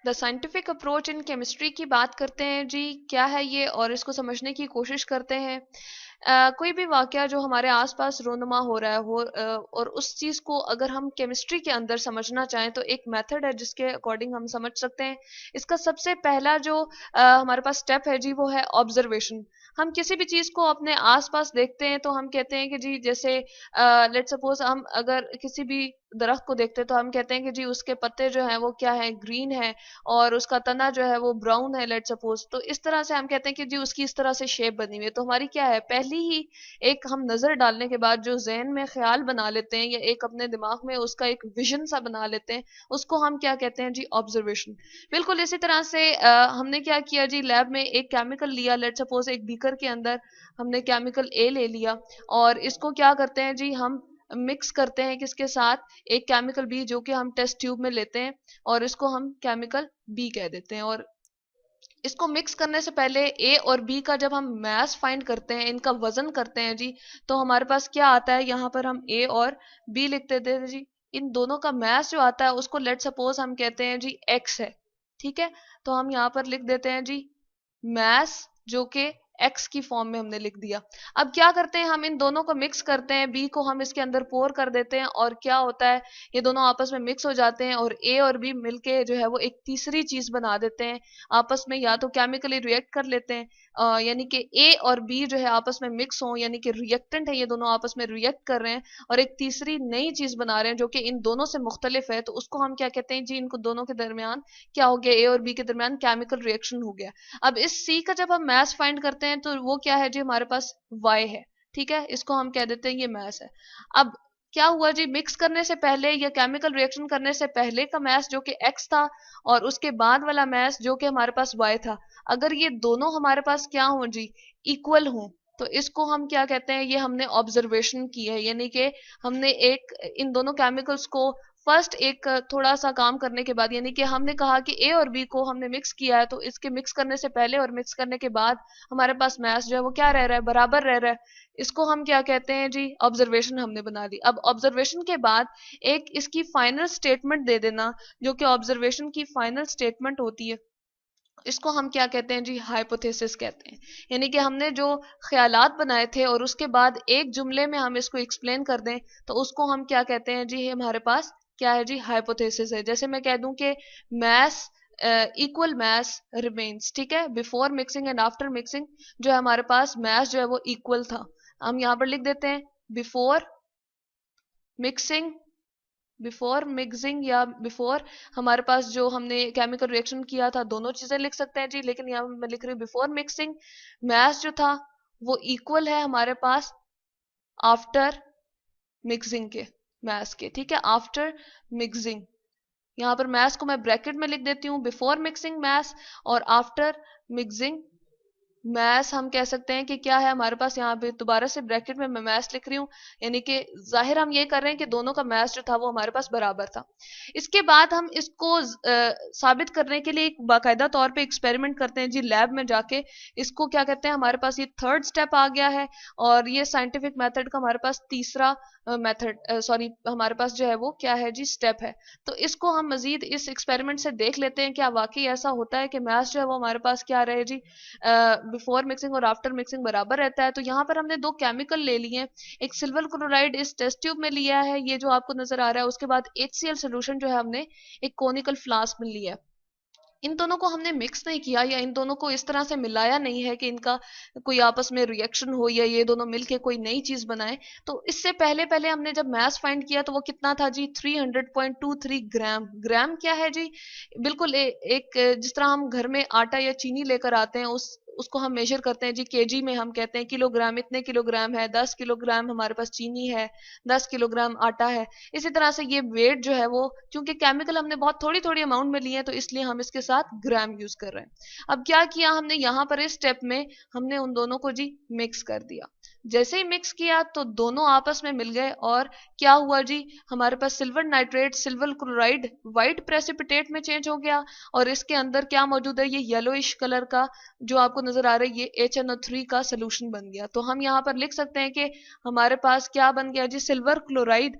The scientific approach in chemistry की बात करते हैं जी, क्या है ये और इसको समझने की कोशिश करते हैं। कोई भी वाकया जो हमारे आसपास रोनुमा हो रहा है और उस चीज को अगर हम केमिस्ट्री के अंदर समझना चाहें तो एक मेथड है जिसके अकॉर्डिंग हम समझ सकते हैं। इसका सबसे पहला जो हमारे पास स्टेप है जी वो है ऑब्जर्वेशन। हम किसी भी चीज को अपने आसपास देखते हैं तो हम कहते हैं कि जी जैसे लेट सपोज हम अगर किसी भी दरख्त को देखते हैं तो हम कहते हैं कि जी उसके पत्ते जो हैं वो क्या है, ग्रीन है, और उसका तना जो है वो ब्राउन है लेट सपोज। तो इस तरह से हम कहते हैं कि जी उसकी इस तरह से शेप बनी हुई है। तो हमारी क्या है, पहली ही एक हम नजर डालने के बाद जो जहन में ख्याल बना लेते हैं या एक अपने दिमाग में उसका एक विजन सा बना लेते हैं, उसको हम क्या कहते हैं जी, ऑब्जर्वेशन। बिल्कुल इसी तरह से हमने क्या किया जी, लैब में एक केमिकल लिया, लेट सपोज एक बीकर के अंदर हमने केमिकल ए ले लिया और इसको क्या करते हैं जी, हम मिक्स करते हैं किसके साथ, एक केमिकल बी जो कि हम टेस्ट ट्यूब में लेते हैं और इसको हम केमिकल बी कह देते हैं। और इसको मिक्स करने से पहले ए और बी का जब हम मास फाइंड करते हैं, इनका वजन करते हैं जी, तो हमारे पास क्या आता है, यहाँ पर हम ए और बी लिख देते हैं जी। इन दोनों का मास जो आता है उसको लेट सपोज हम कहते हैं जी एक्स है। ठीक है, तो हम यहाँ पर लिख देते हैं जी मैस, जो कि एक्स की फॉर्म में हमने लिख दिया। अब क्या करते हैं, हम इन दोनों को मिक्स करते हैं, बी को हम इसके अंदर पोर कर देते हैं और क्या होता है, ये दोनों आपस में मिक्स हो जाते हैं और ए और बी मिलके जो है वो एक तीसरी चीज बना देते हैं आपस में, या तो केमिकली रिएक्ट कर लेते हैं, यानी कि ए और बी जो है आपस में मिक्स हो, यानी कि रिएक्टेंट है, ये दोनों आपस में रिएक्ट कर रहे हैं और एक तीसरी नई चीज बना रहे हैं जो कि इन दोनों से मुख्तलिफ है। तो उसको हम क्या कहते हैं जी, इनको दोनों के दरमियान क्या हो गया, ए और बी के दरमियान केमिकल रिएक्शन हो गया। अब इस सी का जब हम मैस फाइंड करते हैं तो वो क्या है जी, हमारे पास वाई है। ठीक है, इसको हम कह देते हैं ये मैस है। अब क्या हुआ जी, मिक्स करने से पहले या केमिकल रिएक्शन करने से पहले का मैस जो कि एक्स था और उसके बाद वाला मैस जो कि हमारे पास वाई था, अगर ये दोनों हमारे पास क्या हो जी, इक्वल हो, तो इसको हम क्या कहते हैं, ये हमने ऑब्जर्वेशन की है। यानी कि हमने एक इन दोनों केमिकल्स को फर्स्ट एक थोड़ा सा काम करने के बाद, यानी कि हमने कहा कि ए और बी को हमने मिक्स किया है, तो इसके मिक्स करने से पहले और मिक्स करने के बाद हमारे पास मैस जो है वो क्या रह रहा है, बराबर रह रहा है। इसको हम क्या कहते हैं जी, ऑब्जर्वेशन हमने बना ली। अब ऑब्जर्वेशन के बाद एक इसकी फाइनल स्टेटमेंट दे देना, जो कि ऑब्जर्वेशन की फाइनल स्टेटमेंट होती है, इसको हम क्या कहते हैं जी, हाइपोथेसिस कहते हैं। यानी कि हमने जो ख्यालात बनाए थे और उसके बाद एक जुमले में हम इसको एक्सप्लेन कर दें, तो उसको हम क्या कहते हैं जी, हमारे पास क्या है जी, हाइपोथेसिस है। जैसे मैं कह दूं कि मैस इक्वल मैस रिमेन्स, ठीक है, before mixing and after mixing जो है हमारे पास मैस जो है वो इक्वल था। हम यहाँ पर लिख देते हैं बिफोर मिक्सिंग, बिफोर मिक्सिंग या बिफोर हमारे पास जो हमने केमिकल रिएक्शन किया था, दोनों चीजें लिख सकते हैं जी, लेकिन यहाँ मैं लिख रही हूँ बिफोर मिक्सिंग मैस जो था वो इक्वल है हमारे पास आफ्टर मिक्सिंग के मैस के। ठीक है, आफ्टर मिक्सिंग, यहाँ पर मैस को मैं ब्रैकेट में लिख देती हूँ, बिफोर मिक्सिंग मैस और आफ्टर मिक्सिंग मैस हम कह सकते हैं कि क्या है हमारे पास, यहाँ पे दोबारा से ब्रैकेट में मैं मैस लिख रही हूँ, यानी कि जाहिर हम ये कर रहे हैं कि दोनों का मैस जो था वो हमारे पास बराबर था। इसके बाद हम इसको साबित करने के लिए एक बाकायदा तौर पे एक्सपेरिमेंट करते हैं जी लैब में जाके। इसको क्या कहते हैं, हमारे पास ये थर्ड स्टेप आ गया है और ये साइंटिफिक मेथड का हमारे पास तीसरा मेथड, सॉरी हमारे पास जो है वो क्या है जी, स्टेप है। तो इसको हम मजीद इस एक्सपेरिमेंट से देख लेते हैं क्या वाकई ऐसा होता है कि मैस जो है वो हमारे पास क्या रहे जी, बिफोर मिक्सिंग और आफ्टर मिक्सिंग बराबर रहता है। तो यहाँ पर हमने दो केमिकल ले लिए हैं, एक सिल्वर क्लोराइड इस टेस्ट ट्यूब में लिया है, ये जो आपको नजर आ रहा है, उसके बाद HCl सोल्यूशन जो है हमने एक कोनिकल फ्लास्क में लिया है। इन दोनों को हमने मिक्स नहीं किया या इन दोनों को इस तरह से मिलाया नहीं है कि इनका कोई आपस में रिएक्शन हो या ये दोनों मिलके कोई नई चीज बनाए। तो इससे पहले पहले हमने जब मैस फाइंड किया तो वो कितना था जी, 300.23 ग्राम। ग्राम क्या है जी, बिल्कुल एक जिस तरह हम घर में आटा या चीनी लेकर आते हैं उसको हम मेजर करते हैं जी केजी में, हम कहते हैं किलोग्राम, इतने किलोग्राम है, 10 किलोग्राम हमारे पास चीनी है, 10 किलोग्राम आटा है। इसी तरह से ये वेट जो है वो, क्योंकि केमिकल हमने बहुत थोड़ी थोड़ी अमाउंट में लिए हैं तो इसलिए हम इसके साथ ग्राम यूज कर रहे हैं। अब क्या किया हमने यहाँ पर इस स्टेप में, हमने उन दोनों को जी मिक्स कर दिया। जैसे ही मिक्स किया तो दोनों आपस में मिल गए और क्या हुआ जी, हमारे पास silver nitrate, silver chloride white precipitate में चेंज हो गया और इसके अंदर क्या मौजूद है, ये येलोइश कलर का जो आपको नजर आ रहा है, ये HNO3 का सोल्यूशन बन गया। तो हम यहाँ पर लिख सकते हैं कि हमारे पास क्या बन गया जी, सिल्वर क्लोराइड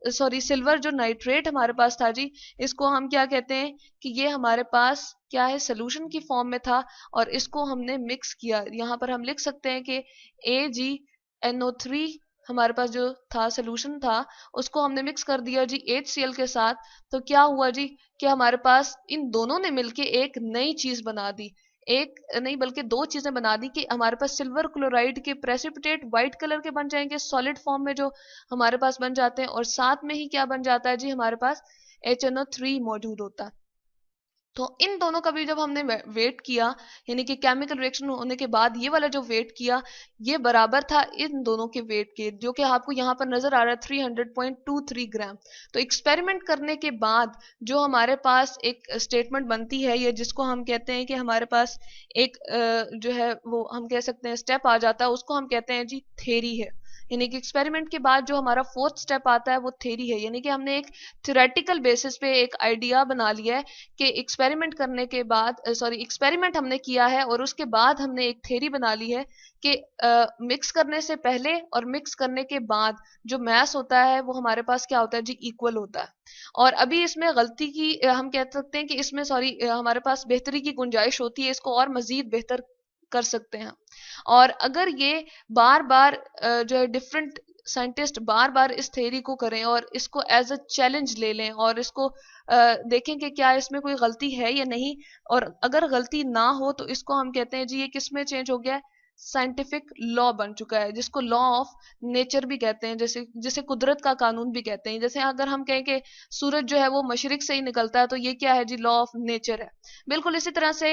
सॉरी सिल्वर जो नाइट्रेट हमारे पास था जी, इसको हम क्या कहते हैं कि ये हमारे पास क्या है, सोल्यूशन की फॉर्म में था और इसको हमने मिक्स किया। यहाँ पर हम लिख सकते हैं कि AgNO3 हमारे पास जो था सोल्यूशन था, उसको हमने मिक्स कर दिया जी HCl के साथ। तो क्या हुआ जी कि हमारे पास इन दोनों ने मिलके एक नई चीज बना दी, एक नहीं बल्कि दो चीजें बना दी कि हमारे पास सिल्वर क्लोराइड के प्रेसिपिटेट व्हाइट कलर के बन जाएंगे सॉलिड फॉर्म में जो हमारे पास बन जाते हैं, और साथ में ही क्या बन जाता है जी, हमारे पास HNO3 मौजूद होता है। तो इन दोनों का भी जब हमने वेट किया, यानी कि केमिकल रिएक्शन होने के बाद ये वाला जो वेट किया, ये बराबर था इन दोनों के वेट के, जो कि आपको यहाँ पर नजर आ रहा है 300.23 ग्राम। तो एक्सपेरिमेंट करने के बाद जो हमारे पास एक स्टेटमेंट बनती है, ये जिसको हम कहते हैं कि हमारे पास एक जो है वो हम कह सकते हैं स्टेप आ जाता है, उसको हम कहते हैं जी थ्योरी है। यानी कि एक्सपेरिमेंट के बाद जो हमारा फोर्थ स्टेप आता है वो थ्योरी है, यानी कि हमने एक थ्योरेटिकल बेसिस पे एक आइडिया बना लिया है कि एक्सपेरिमेंट करने के बाद सॉरी एक्सपेरिमेंट हमने किया है और उसके बाद हमने एक थ्योरी बना ली है कि मिक्स करने से पहले और मिक्स करने के बाद जो मैस होता है वो हमारे पास क्या होता है जी, इक्वल होता है। और अभी इसमें गलती की हम कह सकते हैं कि इसमें सॉरी हमारे पास बेहतरी की गुंजाइश होती है, इसको और मजीद बेहतर कर सकते हैं। और अगर ये बार बार जो है डिफरेंट साइंटिस्ट बार बार इस थ्योरी को करें और इसको एज अ चैलेंज ले लें और इसको देखें कि क्या इसमें कोई गलती है या नहीं, और अगर गलती ना हो तो इसको हम कहते हैं जी ये किस में चेंज हो गया है, साइंटिफिक लॉ बन चुका है, जिसको लॉ ऑफ नेचर भी कहते हैं, जैसे जिसे कुदरत का कानून भी कहते हैं। जैसे अगर हम कहें कि सूरज जो है वो मशरिक से ही निकलता है, तो ये क्या है जी, लॉ ऑफ नेचर है। बिल्कुल इसी तरह से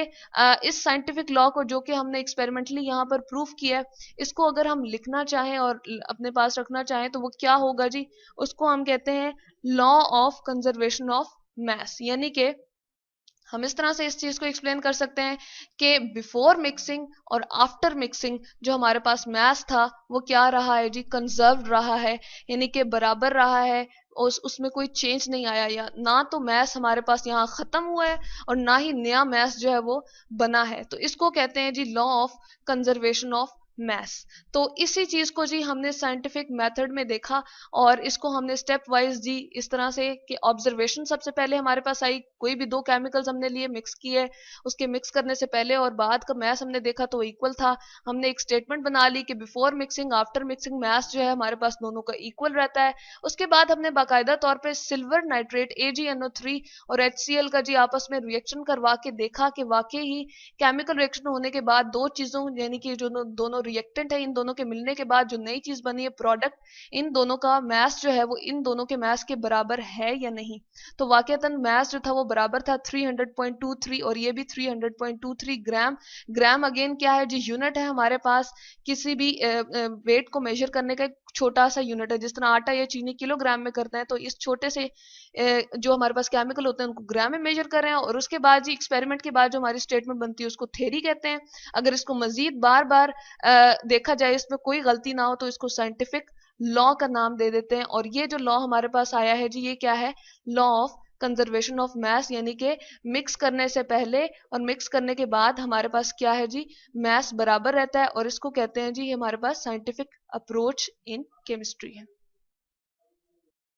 इस साइंटिफिक लॉ को जो कि हमने एक्सपेरिमेंटली यहाँ पर प्रूफ किया है, इसको अगर हम लिखना चाहें और अपने पास रखना चाहें तो वो क्या होगा जी, उसको हम कहते हैं law of conservation of mess. यानी कि हम इस तरह से इस चीज को एक्सप्लेन कर सकते हैं कि बिफोर मिक्सिंग और आफ्टर मिक्सिंग जो हमारे पास मैस था वो क्या रहा है जी, कंजर्व रहा है, यानी कि बराबर रहा है, उसमें कोई चेंज नहीं आया, या ना तो मैस हमारे पास यहाँ खत्म हुआ है और ना ही नया मैस जो है वो बना है। तो इसको कहते हैं जी law of conservation of mass. तो इसी चीज को जी हमने साइंटिफिक मेथड में देखा और इसको हमने स्टेप वाइज जी इस तरह से कि ऑब्जर्वेशन सबसे पहले हमारे पास आई, कोई भी दो केमिकल्स हमने लिए मिक्स किए, उसके मिक्स करने से पहले और बाद का मैस हमने देखा तो इक्वल था। हमने एक स्टेटमेंट बना ली कि before mixing after mixing mass जो है हमारे पास दोनों का इक्वल रहता है। उसके बाद हमने बाकायदा तौर पर सिल्वर नाइट्रेट AgNO3 और HCl का जी आपस में रिएक्शन करवा के देखा कि वाकई ही केमिकल रिएक्शन होने के बाद दो चीजों यानी कि जो दोनों रिएक्टेंट है इन दोनों के मिलने के बाद जो नई चीज बनी है प्रोडक्ट, इन दोनों का मैस जो है वो इन दोनों के मैस के बराबर है या नहीं। तो वाकईतन मैस जो था वो बराबर था 300.23 और ये भी 300.23 ग्राम। ग्राम अगेन क्या है जी, यूनिट है हमारे पास किसी भी वेट को मेजर करने का, एक छोटा सा यूनिट है। जिस तरह आटा या चीनी किलोग्राम में करते हैं, तो इस छोटे से जो हमारे पास केमिकल होते हैं उनको ग्राम में मेजर कर रहे हैं। और उसके बाद जी एक्सपेरिमेंट के बाद जो हमारी स्टेटमेंट बनती है उसको थ्योरी कहते हैं। अगर इसको मजीद बार बार देखा जाए, इसमें कोई गलती ना हो, तो इसको साइंटिफिक लॉ का नाम दे देते हैं। और ये जो लॉ हमारे पास आया है जी, ये क्या है, law of conservation of mess, यानी कि मिक्स करने से पहले और मिक्स करने के बाद हमारे पास क्या है जी, मैस बराबर रहता है। और इसको कहते हैं जी हमारे पास साइंटिफिक अप्रोच इन केमिस्ट्री है।